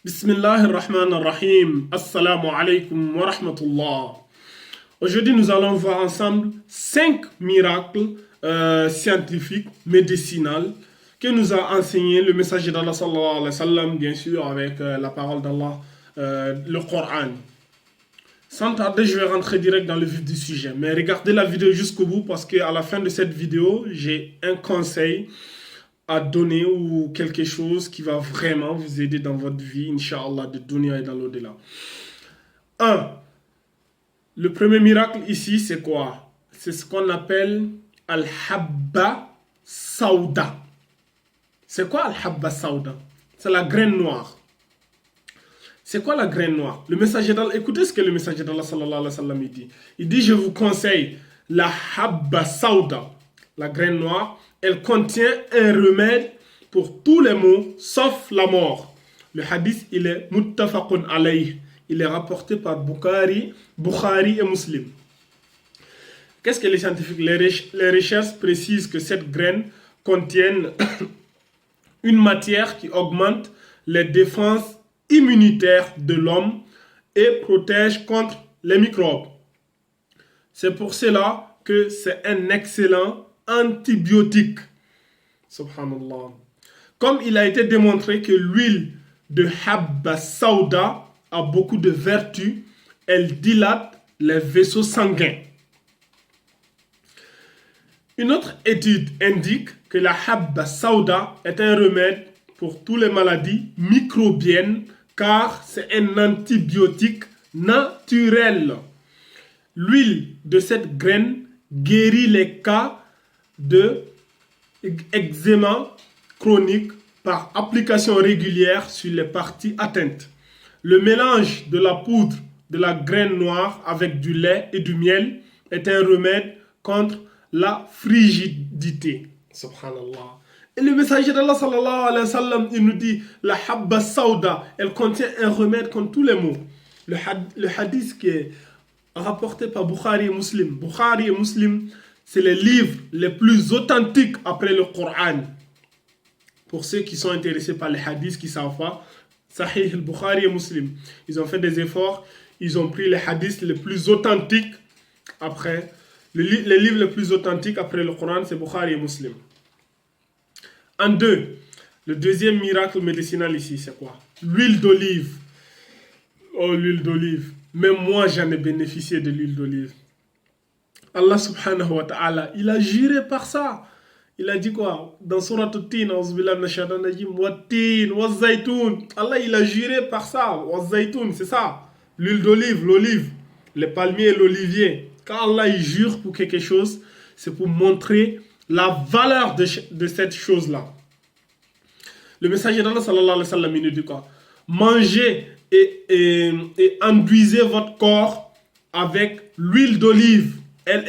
Bismillahirrahmanirrahim. Assalamu alaikum wa rahmatullah. Aujourd'hui, nous allons voir ensemble 5 miracles scientifiques, médicinaux que nous a enseigné le messager d'Allah sallallahu alayhi wa sallam, bien sûr, avec la parole d'Allah, le Coran. Sans tarder, je vais rentrer direct dans le vif du sujet. Mais regardez la vidéo jusqu'au bout parce qu'à la fin de cette vidéo, j'ai un conseil à donner ou quelque chose qui va vraiment vous aider dans votre vie, Inch'Allah, de dunya et dans l'au-delà. 1. Le premier miracle ici, c'est quoi? C'est ce qu'on appelle Al-Habba Sauda. C'est quoi Al-Habba Sauda? C'est la graine noire. C'est quoi la graine noire? Le messager d'Allah, écoutez ce que le messager d'Allah sallallahu alayhi wa sallam dit. Il dit, je vous conseille la Habba Sauda, la graine noire. Elle contient un remède pour tous les maux, sauf la mort. Le hadith, il est muttafaqun alayh. Il est rapporté par Bukhari et Muslim. Qu'est-ce que les scientifiques, les recherches précisent que cette graine contient une matière qui augmente les défenses immunitaires de l'homme et protège contre les microbes. C'est pour cela que c'est un excellent antibiotique. Subhanallah. Comme il a été démontré que l'huile de Habba Sauda a beaucoup de vertus, elle dilate les vaisseaux sanguins. Une autre étude indique que la Habba Sauda est un remède pour toutes les maladies microbiennes car c'est un antibiotique naturel. L'huile de cette graine guérit les cas de eczéma chronique par application régulière sur les parties atteintes. Le mélange de la poudre de la graine noire avec du lait et du miel est un remède contre la frigidité. Subhanallah. Et le messager d'Allah sallallahu alayhi wa sallam, il nous dit, la habba sauda, elle contient un remède contre tous les maux. Le hadith qui est rapporté par Bukhari et Muslim. Bukhari et Muslim, c'est les livres les plus authentiques après le Coran. Pour ceux qui sont intéressés par les hadiths, qui savent pas, Sahih al-Bukhari et Muslim. Ils ont fait des efforts, ils ont pris les hadiths les plus authentiques après. Les livres les plus authentiques après le Coran, c'est Bukhari et Muslim. En deux, le deuxième miracle médicinal ici, c'est quoi? L'huile d'olive. Oh, l'huile d'olive. Même moi, j'en ai bénéficié de l'huile d'olive. Allah subhanahu wa ta'ala, il a juré par ça. Il a dit quoi? Dans Surat At-Tin, Allah, il a juré par ça. C'est ça. L'huile d'olive, l'olive, les palmiers et l'olivier. Quand Allah il jure pour quelque chose, c'est pour montrer la valeur de cette chose-là. Le messager d'Allah sallallahu alayhi wa sallam, il nous dit quoi? Mangez et enduisez votre corps avec l'huile d'olive. Elle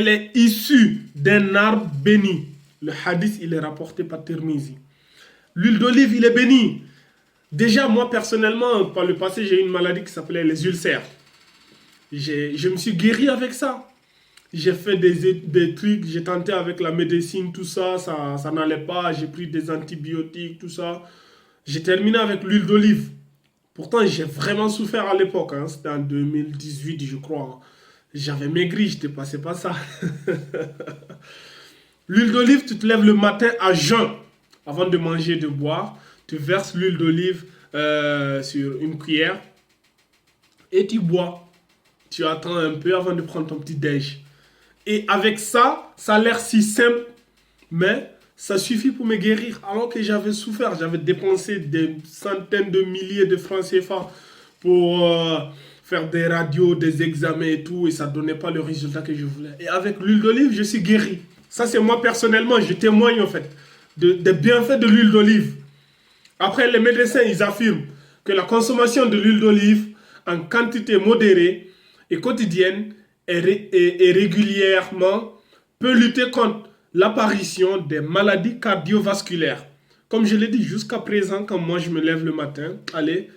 est issue d'un arbre béni. Le hadith, il est rapporté par Tirmizi. L'huile d'olive, il est béni. Déjà, moi, personnellement, par le passé, j'ai eu une maladie qui s'appelait les ulcères. Je me suis guéri avec ça. J'ai fait des trucs, j'ai tenté avec la médecine, tout ça, ça n'allait pas. J'ai pris des antibiotiques, tout ça. J'ai terminé avec l'huile d'olive. Pourtant, j'ai vraiment souffert à l'époque. Hein. C'était en 2018, je crois. J'avais maigri, je n'étais passé par ça. L'huile d'olive, tu te lèves le matin à jeun. Avant de manger et de boire, tu verses l'huile d'olive sur une cuillère et tu bois. Tu attends un peu avant de prendre ton petit déj. Et avec ça, ça a l'air si simple, mais ça suffit pour me guérir. Alors que j'avais souffert, j'avais dépensé des centaines de milliers de francs CFA pour faire des radios, des examens et tout, et ça ne donnait pas le résultat que je voulais. Et avec l'huile d'olive, je suis guéri. Ça, c'est moi personnellement, je témoigne en fait des bienfaits de l'huile d'olive. Après, les médecins, ils affirment que la consommation de l'huile d'olive en quantité modérée et quotidienne et régulièrement peut lutter contre l'apparition des maladies cardiovasculaires. Comme je l'ai dit jusqu'à présent, quand moi je me lève le matin, allez,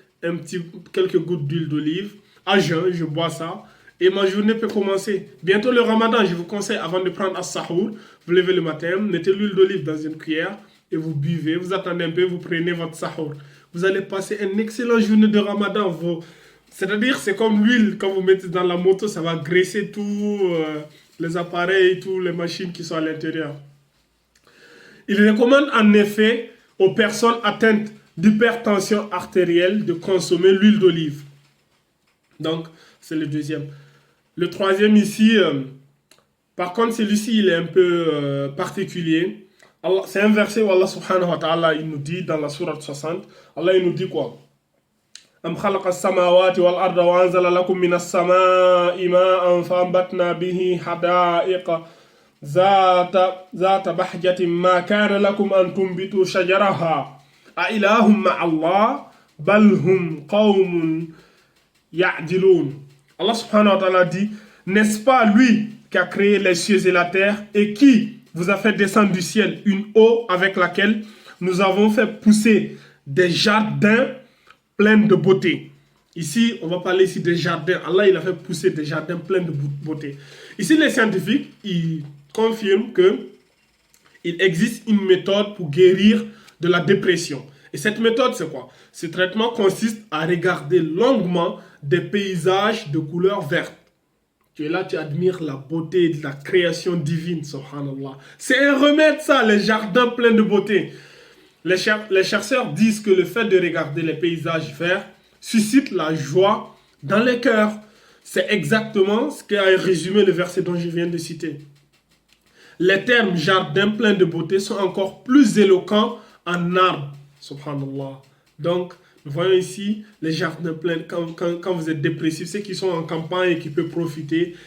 quelques gouttes d'huile d'olive, à jeun, je bois ça, et ma journée peut commencer. Bientôt le ramadan, je vous conseille, avant de prendre as-sahour, vous levez le matin, mettez l'huile d'olive dans une cuillère, et vous buvez, vous attendez un peu, vous prenez votre sahour. vous allez passer une excellente journée de Ramadan. C'est-à-dire, c'est comme l'huile, quand vous mettez dans la moto, ça va graisser tous les appareils, toutes les machines qui sont à l'intérieur. Il recommande en effet aux personnes atteintes d'hypertension artérielle de consommer l'huile d'olive. Donc, c'est le deuxième. Le troisième ici, par contre, celui-ci, il est un peu particulier. C'est un verset où Allah subhanahu wa ta'ala, il nous dit dans la sourate 60, Allah il nous dit quoi? Am khalaqa as-samawati wal arda wa anzala lakum minas samaa'i ma'an fa'anbatna bihi hada'iqa ذات بحجة ما كان لكم أن تنبتوا شجرها أإله مع الله بل هم قوم يعدلون. Allah subhanahu wa ta'ala dit, n'est-ce pas lui qui a créé les cieux et la terre et qui vous a fait descendre du ciel une eau avec laquelle nous avons fait pousser des jardins pleins de beauté. Ici, on va parler ici des jardins. Allah, il a fait pousser des jardins pleins de beauté. Ici, les scientifiques, ils confirment qu'il existe une méthode pour guérir de la dépression. Et cette méthode, c'est quoi? Ce traitement consiste à regarder longuement des paysages de couleur verte. Tu es là, tu admires la beauté de la création divine, subhanallah. C'est un remède, ça, les jardins pleins de beauté. Les chercheurs disent que le fait de regarder les paysages verts suscite la joie dans les cœurs. C'est exactement ce qu'a résumé le verset dont je viens de citer. Les termes jardin plein de beauté sont encore plus éloquents en arbre, subhanallah. Donc, nous voyons ici les jardins pleins. Quand vous êtes dépressif, ceux qui sont en campagne et qui peuvent profiter,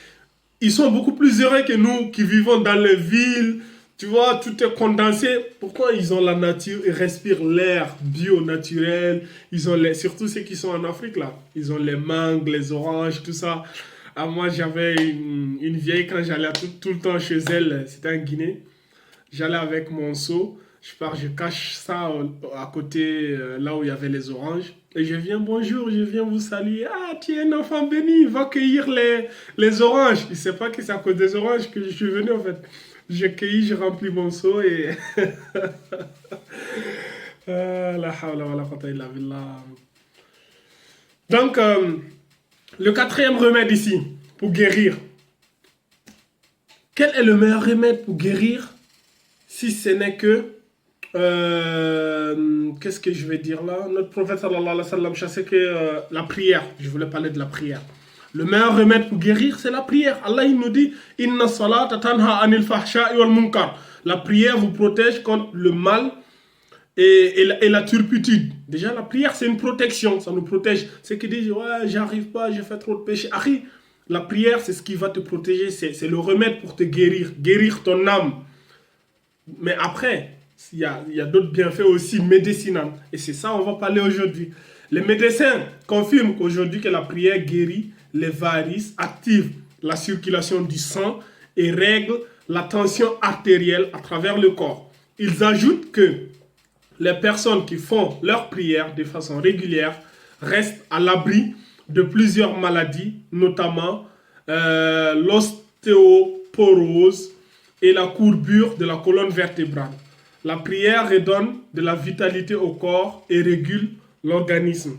ils sont beaucoup plus heureux que nous qui vivons dans les villes. Tu vois, tout est condensé. Pourquoi ils ont la nature, ils respirent l'air bio, naturel. Ils ont surtout ceux qui sont en Afrique, là. Ils ont les mangues, les oranges, tout ça. Ah, moi, j'avais une vieille, quand j'allais tout le temps chez elle, c'était en Guinée. J'allais avec mon seau. Je cache ça à côté, là où il y avait les oranges. Et je viens, bonjour, je viens vous saluer. Ah, tu es un enfant béni, va cueillir les oranges. Il ne sait pas que c'est à cause des oranges que je suis venu, en fait. J'ai cueilli, j'ai rempli mon seau et... La hawla wa la quwwata illa billah. Donc, le quatrième remède ici, pour guérir. Quel est le meilleur remède pour guérir si ce n'est que... qu'est-ce que je vais dire là? Notre prophète sallallahu alayhi wa sallam chassait que la prière. Je voulais parler de la prière. Le meilleur remède pour guérir, c'est la prière. Allah il nous dit Inna salata tanha anil fahsha'i wal munkar. La prière vous protège contre le mal et la turpitude. Déjà, la prière, c'est une protection. Ça nous protège. Ceux qui disent ouais, j'arrive pas, j'ai fait trop de péché. Ahi, la prière, c'est ce qui va te protéger. C'est le remède pour te guérir. Guérir ton âme. Mais après, il y a d'autres bienfaits aussi médicinaux. Et c'est ça on va parler aujourd'hui. Les médecins confirment qu'aujourd'hui que la prière guérit les varices, active la circulation du sang et règle la tension artérielle à travers le corps. Ils ajoutent que les personnes qui font leur prière de façon régulière restent à l'abri de plusieurs maladies, notamment l'ostéoporose et la courbure de la colonne vertébrale. La prière redonne de la vitalité au corps et régule l'organisme.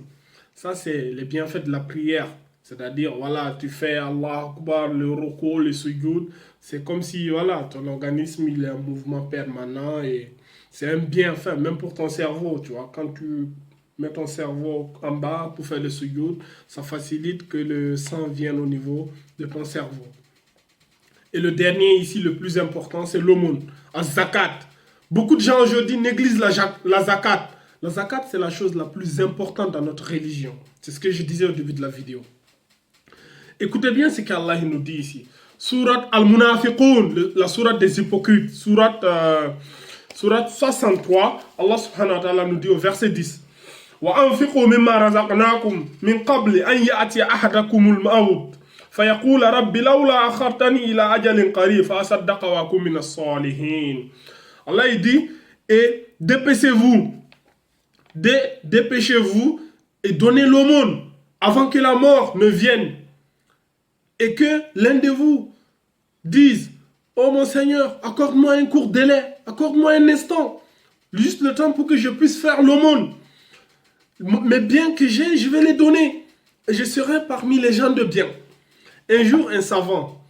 Ça, c'est les bienfaits de la prière. C'est-à-dire, voilà, tu fais Allah Akbar, le roko, le sujoud. C'est comme si, voilà, ton organisme, il est en mouvement permanent et c'est un bienfait, même pour ton cerveau, tu vois. Quand tu mets ton cerveau en bas pour faire le sujoud, ça facilite que le sang vienne au niveau de ton cerveau. Et le dernier ici, le plus important, c'est l'aumône, az-zakat. Beaucoup de gens aujourd'hui négligent la zakat. La zakat, c'est la chose la plus importante dans notre religion. C'est ce que je disais au début de la vidéo. Écoutez bien ce qu'Allah nous dit ici. Surat Al-Munafiqun, la sourate des hypocrites. Sourate 63, Allah subhanahu wa ta'ala nous dit au verset 10. وَأَنْفِقُوا مِمَّا رَزَقْنَاكُمْ مِنْ قَبْلِ أَنْ يَأْتِيَ أَحَدَكُمُ الْمَوْتُ فَيَقُولَ رَبِّ لَوْلَا أَخَّرْتَنِي إِلَى أَجَلٍ قَرِيبٍ فَأَصَدَّقَ وَأَكُن مِنَ الصَّالِحِينَ. Allah il dit, et dépêchez-vous et donnez l'aumône avant que la mort ne vienne. Et que l'un de vous dise, oh mon Seigneur, accorde-moi un court délai, accorde-moi un instant, juste le temps pour que je puisse faire l'aumône. Mes biens que j'ai, je vais les donner. Et je serai parmi les gens de bien. Un jour, un savant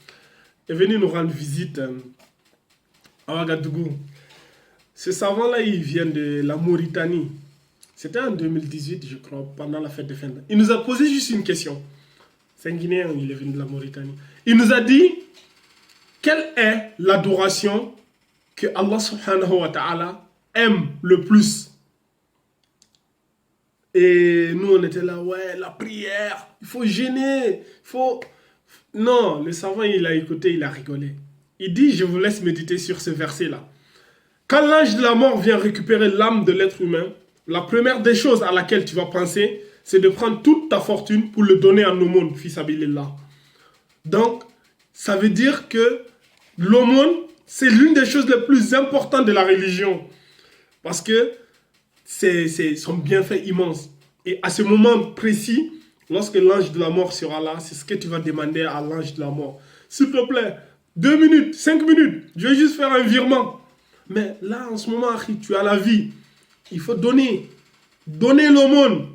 est venu nous rendre visite à Ouagadougou. Ce savant-là, il vient de la Mauritanie. C'était en 2018, je crois, pendant la fête de fin d'année. Il nous a posé juste une question. C'est un Guinéen, il est venu de la Mauritanie. Il nous a dit, quelle est l'adoration que Allah subhanahu wa ta'ala aime le plus? Et nous, on était là, ouais, la prière, il faut gêner, il faut... Non, le savant, il a écouté, il a rigolé. Il dit, je vous laisse méditer sur ce verset-là. Quand l'ange de la mort vient récupérer l'âme de l'être humain, la première des choses à laquelle tu vas penser, c'est de prendre toute ta fortune pour le donner en aumône, fils Abilillah. Donc, ça veut dire que l'aumône, c'est l'une des choses les plus importantes de la religion. Parce que c'est son bienfait immense. Et à ce moment précis, lorsque l'ange de la mort sera là, c'est ce que tu vas demander à l'ange de la mort. S'il te plaît, 2 minutes, 5 minutes, je vais juste faire un virement. Mais là, en ce moment, tu as la vie. Il faut donner. Donner l'aumône.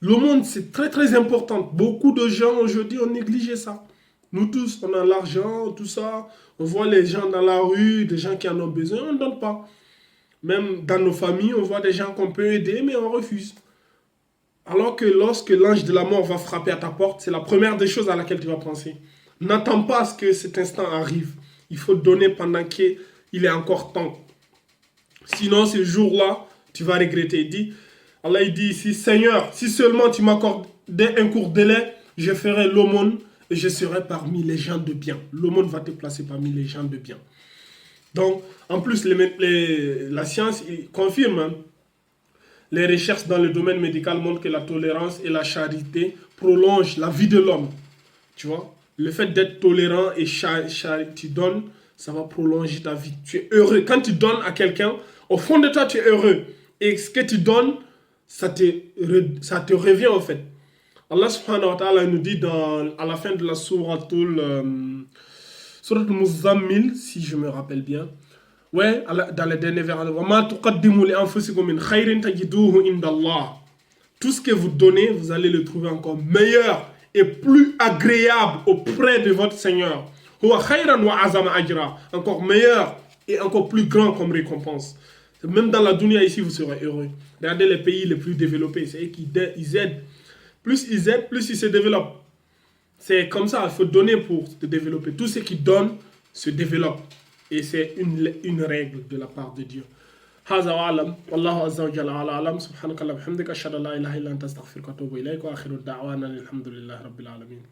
L'aumône, c'est très très important. Beaucoup de gens aujourd'hui ont négligé ça. Nous tous, on a l'argent, tout ça. On voit les gens dans la rue, des gens qui en ont besoin, on ne donne pas. Même dans nos familles, on voit des gens qu'on peut aider, mais on refuse. Alors que lorsque l'ange de la mort va frapper à ta porte, c'est la première des choses à laquelle tu vas penser. N'attends pas à ce que cet instant arrive. Il faut donner pendant qu'il est encore temps. Sinon, ce jour-là, tu vas regretter. Allah il dit ici, Seigneur, si seulement tu m'accordais un court délai, je ferai l'aumône et je serai parmi les gens de bien. L'aumône va te placer parmi les gens de bien. Donc, en plus, la science confirme, hein, les recherches dans le domaine médical montrent que la tolérance et la charité prolongent la vie de l'homme. Tu vois, le fait d'être tolérant et tu donnes, ça va prolonger ta vie. Tu es heureux. Quand tu donnes à quelqu'un, au fond de toi, tu es heureux. Et ce que tu donnes, ça te revient en fait. Allah subhanahu wa ta'ala nous dit à la fin de la sourate Muzammil, si je me rappelle bien. Ouais, dans les derniers versets. Tout ce que vous donnez, vous allez le trouver encore meilleur et plus agréable auprès de votre Seigneur. Encore meilleur et encore plus grand comme récompense. Même dans la dunya ici, vous serez heureux. Regardez les pays les plus développés, c'est eux qui aident. Plus ils aident, plus ils se développent. C'est comme ça, il faut donner pour se développer. Tout ce qui donne se développe. Et c'est une règle de la part de Dieu. هذا وأعلم والله عز وجل على أعلم سبحانك اللهم وبحمدك أشهد أن لا إله إلا أنت أستغفرك وأتوب إليك وآخر الدعوانا الحمد لله رب العالمين.